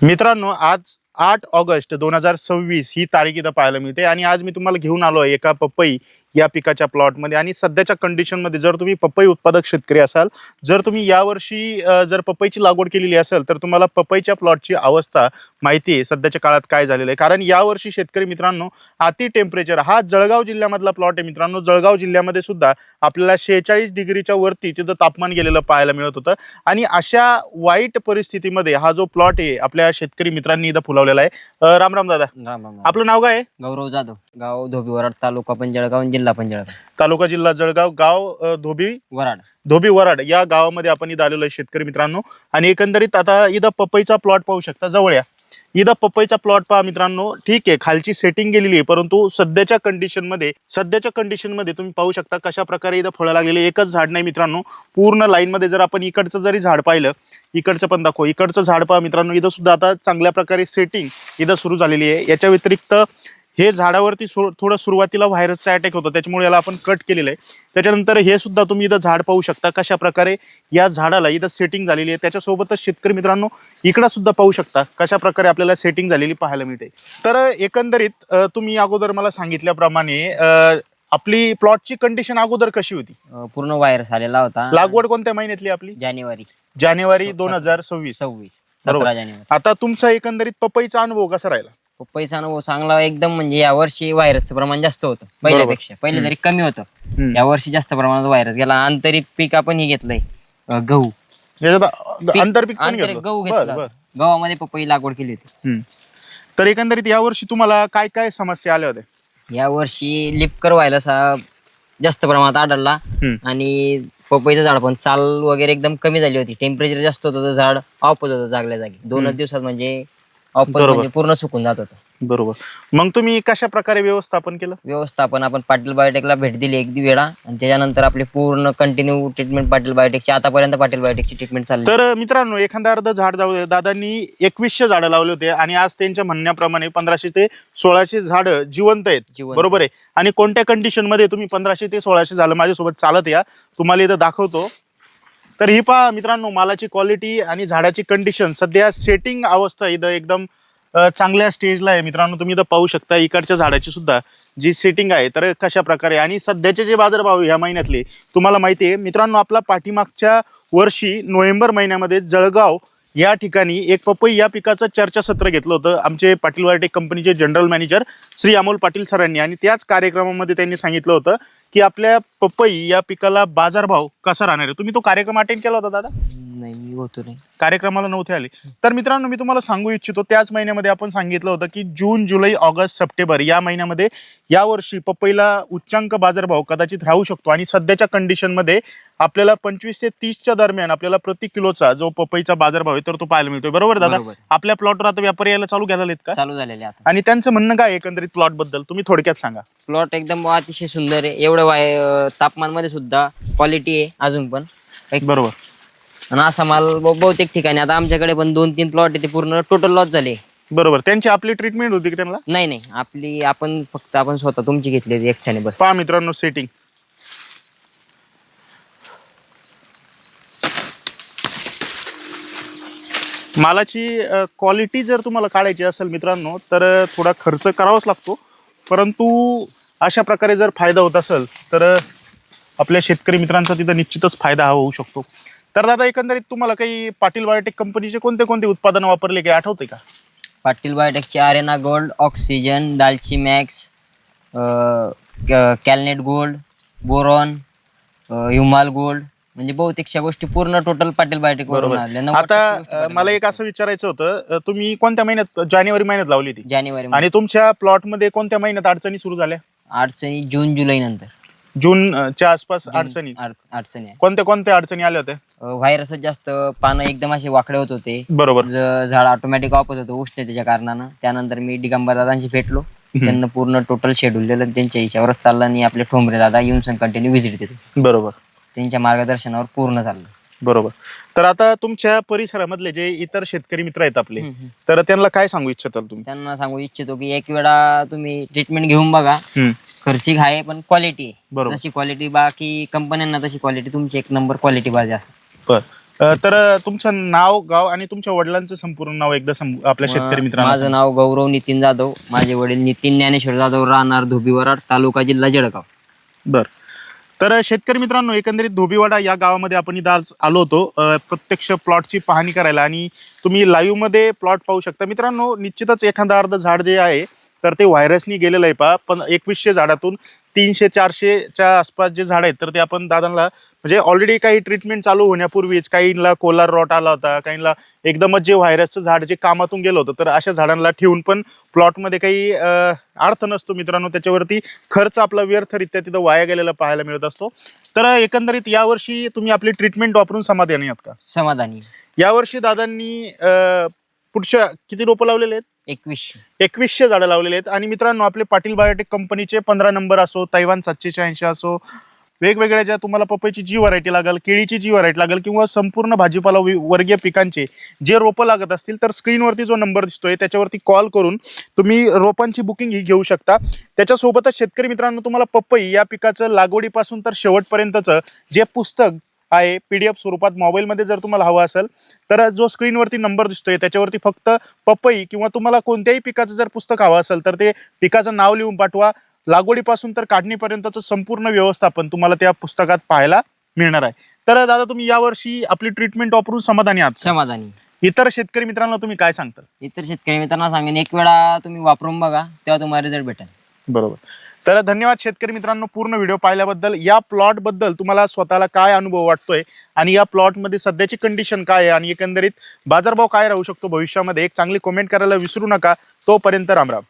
मित्रांनो, आज 8 ऑगस्ट 2026 ही तारीख इथं पाहायला मिळते आणि आज मी तुम्हाला घेऊन आलो आहे एका पपई या पिकाच्या प्लॉटमध्ये. आणि सध्याच्या कंडिशनमध्ये जर तुम्ही पपई उत्पादक शेतकरी असाल, जर तुम्ही यावर्षी जर पपईची लागवड केलेली असेल, तर तुम्हाला पपईच्या प्लॉटची अवस्था माहिती आहे सध्याच्या काळात काय झालेलं आहे. कारण यावर्षी शेतकरी मित्रांनो, अति टेम्परेचर, हा जळगाव जिल्ह्यामधला प्लॉट आहे मित्रांनो. जळगाव जिल्ह्यामध्ये सुद्धा आपल्याला 46 डिग्रीच्या वरती तिथं तापमान गेलेलं पाहायला मिळत होतं. आणि अशा वाईट परिस्थितीमध्ये हा जो प्लॉट आहे आपल्या शेतकरी मित्रांनी इथं फुलवलेला आहे. राम राम दादा, राम राम. आपलं नाव काय आहे? गौरव जाधव, गाव धोबी वराड, तालुका पण जळगाव, जिल्हा पण जळगाव. तालुका जिल्हा जळगाव, गाव धोबी वराड. वराड या गावामध्ये आपण इथं आलेलो आहे शेतकरी मित्रांनो. आणि एकंदरीत आता इथं पपईचा प्लॉट पाहू शकता, जवळ या. इथं पपईचा प्लॉट पहा मित्रांनो. ठीक आहे, खालची सेटिंग गेलेली आहे, परंतु सध्याच्या कंडिशनमध्ये तुम्ही पाहू शकता कशा प्रकारे इथं फळं लागलेली. एकच झाड नाही मित्रांनो, पूर्ण लाईन मध्ये. जर आपण इकडचं जरी झाड पाहिलं, इकडचं पण दाखव, इकडचं झाड पहा मित्रांनो. इथं सुद्धा आता चांगल्या प्रकारे सेटिंग इथं सुरू झालेली आहे. याच्या व्यतिरिक्त हे झाडावरती थोडं सुरुवातीला व्हायरसचा अटॅक होता, त्याच्यामुळे याला आपण कट केलेलं आहे. त्याच्यानंतर हे सुद्धा तुम्ही इथं झाड पाहू शकता कशा प्रकारे या झाडाला इथं सेटिंग झालेली आहे. त्याच्यासोबतच शेतकरी मित्रांनो, इकडं सुद्धा पाहू शकता कशा प्रकारे आपल्याला सेटिंग झालेली पाहायला मिळते. तर एकंदरीत तुम्ही अगोदर मला सांगितल्याप्रमाणे आपली प्लॉटची कंडिशन अगोदर कशी होती? पूर्ण व्हायरस आलेला होता. लागवड कोणत्या महिन्यातली आपली? जानेवारी 2026. 17 जानेवारी. आता तुमचा एकंदरीत पपईचा अनुभव कसा राहिला? पपईचा अनुभव चांगला एकदम. म्हणजे यावर्षी व्हायरसचं प्रमाण जास्त होतं पहिल्यापेक्षा. पहिले तरी कमी होतं, यावर्षी जास्त प्रमाणात व्हायरस गेला. आंतरिक पीक आपण हे घेतलंय, गहू. आंतरपीक गहू घेतला, गव्हामध्ये पपई लागवड केली होती. तर एकंदरीत यावर्षी तुम्हाला काय काय समस्या आल्या होत्या? यावर्षी लिपकर व्हायरस हा जास्त प्रमाणात आढळला. आणि पपईचं झाड पण चाल वगैरे एकदम कमी झाली होती. टेम्परेचर जास्त होतं तर झाड ऑफ होत होतं जागल्या जागी. 2 दिवसात म्हणजे म्हणजे पूर्ण सुकून जात होतं. बरोबर. मग तुम्ही कशा प्रकारे व्यवस्थापन केलं? व्यवस्थापन आपण पाटील बायोटेकला भेट दिली एक वेळा, आणि त्याच्यानंतर आपली पूर्ण कंटिन्यू ट्रीटमेंट पाटील बायोटेकची. आतापर्यंत पाटील बायोटेकची ट्रीटमेंट चालली. तर मित्रांनो, एखादा अर्ध झाड जाऊ दे, दादांनी 2100 झाडं लावले होते आणि आज त्यांच्या म्हणण्याप्रमाणे 1500 ते 1600 झाडं जिवंत आहेत. बरोबर आहे. आणि कोणत्या कंडिशन मध्ये तुम्ही 1500 ते 1600 झालं माझ्यासोबत चालत या, तुम्हाला इथं दाखवतो. तर ही पहा मित्रांनो, मालाची क्वालिटी आणि झाडाची कंडिशन, सध्या सेटिंग अवस्था इथं एकदम चांगल्या स्टेजला आहे मित्रांनो. तुम्ही इथं पाहू शकता इकडच्या झाडाची सुद्धा जी सेटिंग आहे तर कशा प्रकारे. आणि सध्याचे जे बाजारभाव ह्या महिन्यातले तुम्हाला माहिती आहे मित्रांनो. आपला पाठीमागच्या वर्षी नोव्हेंबर महिन्यामध्ये जळगाव या ठिकाणी एक पपई या पिकाचं चर्चासत्र घेतलं होतं आमचे पाटील बायोटेक कंपनीचे जनरल मॅनेजर श्री अमोल पाटील सरांनी. आणि त्याच कार्यक्रमामध्ये त्यांनी सांगितलं होतं की आपल्या पपई या पिकाला बाजारभाव कसा राहणार आहे. तुम्ही तो कार्यक्रम अटेंड केला होता दादा? नाही, मी होतो नाही, कार्यक्रमाला नव्हते आले. तर मित्रांनो, मी तुम्हाला सांगू इच्छितो, त्याच महिन्यामध्ये आपण सांगितलं होतं की जून, जुलै, ऑगस्ट, सप्टेंबर या महिन्यामध्ये यावर्षी पपईला उच्चांक बाजारभाव कदाचित राहू शकतो. आणि सध्याच्या कंडिशनमध्ये आपल्याला 25 ते 30च्या दरम्यान आपल्याला प्रति किलोचा जो पपईचा बाजारभाव आहे तर तो पाहायला मिळतोय. बरोबर दादा? आपल्या प्लॉटवर आता व्यापारी यायला चालू झालेत का? चालू झालेले आता. आणि त्यांचं म्हणणं काय एकंदरीत प्लॉट बद्दल तुम्ही थोडक्यात सांगा. प्लॉट एकदम अतिशय सुंदर आहे. एवढं तापमान मध्ये सुद्धा क्वालिटी आहे अजून पण. बरोबर. आणि असा माल बहुतेक ठिकाणी आता आमच्याकडे पण 2-3 प्लॉट आहे, ते पूर्ण टोटल लॉस झाले. बरोबर. त्यांची आपली ट्रीटमेंट होती की त्यांना? नाही, आपण स्वतः तुमची घेतली होती एकट्याने बस. पहा मित्रांनो सेटिंग. मालाची क्वालिटी जर तुम्हाला काढायची असेल मित्रांनो तर थोडा खर्च करावाच लागतो, परंतु अशा प्रकारे जर फायदा होत असेल तर आपल्या शेतकरी मित्रांचा तिथं निश्चितच फायदा होऊ शकतो. तर दादा, एकंदरीत तुम्हाला काही पाटील बायोटेक कंपनीचे कोणते कोणते उत्पादन वापरले काही आठवते का? पाटील बायोटेकचे आरेना गोल्ड, ऑक्सिजन, दालची मॅक्स, कॅलनेट गोल्ड, बोरॉन, ह्युमाल गोल्ड, म्हणजे बहुतेकशा गोष्टी पूर्ण टोटल पाटील बायोटेक वरून आल्या. आता मला एक असं विचारायचं होतं, तुम्ही कोणत्या महिन्यात, जानेवारी महिन्यात लावली ती? जानेवारी. आणि तुमच्या प्लॉट मध्ये कोणत्या महिन्यात अडचणी सुरू झाल्या? अडचणी जून जुलै नंतर. जूनच्या आसपास अडचणी कोणत्या कोणत्या अडचणी आल्या होत्या? व्हायरस जास्त, पानं एकदम असे वाकडे होत होते. बरोबर. झाड ऑटोमॅटिक ऑफ होत होतं उष्णतेच्या कारणानं. त्यानंतर मी दिगंबर दादांशी भेटलो, त्यांना पूर्ण टोटल शेड्यूल दिलं, त्यांच्या हिच्यावरच चाललं. आणि आपले ठोंबरे दादा येऊन कंटिन्यू व्हिजिट देतो. बरोबर. त्यांच्या मार्गदर्शनावर पूर्ण चाललं. बरोबर. तर आता तुमच्या परिसरामधले जे इतर शेतकरी मित्र आहेत आपले, तर त्यांना काय सांगू इच्छिताल तुम्ही? त्यांना सांगू इच्छितो की एक वेळा तुम्ही ट्रीटमेंट घेऊन बघा. खर्चिक आहे पण क्वालिटी आहे. जशी क्वालिटी बाकी कंपन्यांना तशी क्वालिटी तुमची एक नंबर क्वालिटी पाहिजे असं. तर तुमचं नाव, गाव आणि तुमच्या वडिलांचं संपूर्ण नाव एकदा आपल्या शेतकरी मित्रांना माझं नाव गौरव नितीन जाधव, माझे वडील नितीन ज्ञानेश्वर जाधव, राहणार धोबीवराड, तालुका जिल्हा जळगाव. बर. तर शेतकरी मित्रांनो, एकंदरीत धोबीवाडा या गावामध्ये आपण इथं आज आलो होतो प्रत्यक्ष प्लॉटची पाहणी करायला, आणि तुम्ही लाईव्ह मध्ये प्लॉट पाहू शकता. मित्रांनो, निश्चितच एखादा अर्ध झाड जे आहे तर ते व्हायरसनी गेलेलं आहे. पहा, पण 2100 झाडातून 300-400च्या आसपास जे झाड आहेत तर ते आपण दादांना म्हणजे ऑलरेडी काही ट्रीटमेंट चालू होण्यापूर्वीच काहींना कोलार रॉट आला होता, काहींना एकदमच जे व्हायरसचं झाड जे कामातून गेलं होतं, तर अशा झाडांना ठेवून पण प्लॉटमध्ये काही अर्थ नसतो मित्रांनो. त्याच्यावरती खर्च आपला व्यर्थरित्या तिथं वाया गेलेला पाहायला मिळत असतो. तर एकंदरीत यावर्षी तुम्ही आपली ट्रीटमेंट वापरून समाधानी आहात का? समाधानी. यावर्षी दादांनी पुढच्या किती रोपं लावलेले आहेत? 2100 झाडं लावलेले आहेत. आणि मित्रांनो, आपले पाटील बायोटेक कंपनीचे 15 नंबर असो, तैवान 786 असो, वेगवेगळ्या ज्या तुम्हाला पपईची जी व्हरायटी लागेल, केळीची जी व्हरायटी लागेल, किंवा संपूर्ण भाजीपाला वर्गीय पिकांचे जे रोपं लागत असतील, तर स्क्रीनवरती जो नंबर दिसतोय त्याच्यावरती कॉल करून तुम्ही रोपांची बुकिंग ही घेऊ शकता. त्याच्यासोबतच शेतकरी मित्रांनो, तुम्हाला पपई या पिकाचं लागवडीपासून तर शेवटपर्यंतचं जे पुस्तक आहे PDF स्वरूपात मोबाईलमध्ये जर तुम्हाला हवं असेल, तर जो स्क्रीनवरती नंबर दिसतोय त्याच्यावरती फक्त पपई किंवा तुम्हाला कोणत्याही पिकाचं जर पुस्तक हवं असेल तर ते पिकाचं नाव लिहून पाठवा. लागवडीपासून तर काढणीपर्यंतचं संपूर्ण व्यवस्थापन तुम्हाला त्या पुस्तकात पाहायला मिळणार आहे. तर दादा, तुम्ही यावर्षी आपली ट्रीटमेंट वापरून समाधानी आहात? समाधानी. इतर शेतकरी मित्रांना तुम्ही काय सांगता? इतर शेतकरी मित्रांना सांगेन, एक वेळा तुम्ही वापरून बघा, तेव्हा तुम्हाला रिझल्ट भेटेल. बरोबर. तर धन्यवाद शेतकरी मित्रांनो पूर्ण व्हिडिओ पाहिल्याबद्दल. या प्लॉट बद्दल तुम्हाला स्वतःला काय अनुभव वाटतोय आणि या प्लॉटमध्ये सध्याची कंडिशन काय आहे आणि एकंदरीत बाजारभाव काय राहू शकतो भविष्यामध्ये, एक चांगली कमेंट करायला विसरू नका. तोपर्यंत रामराम.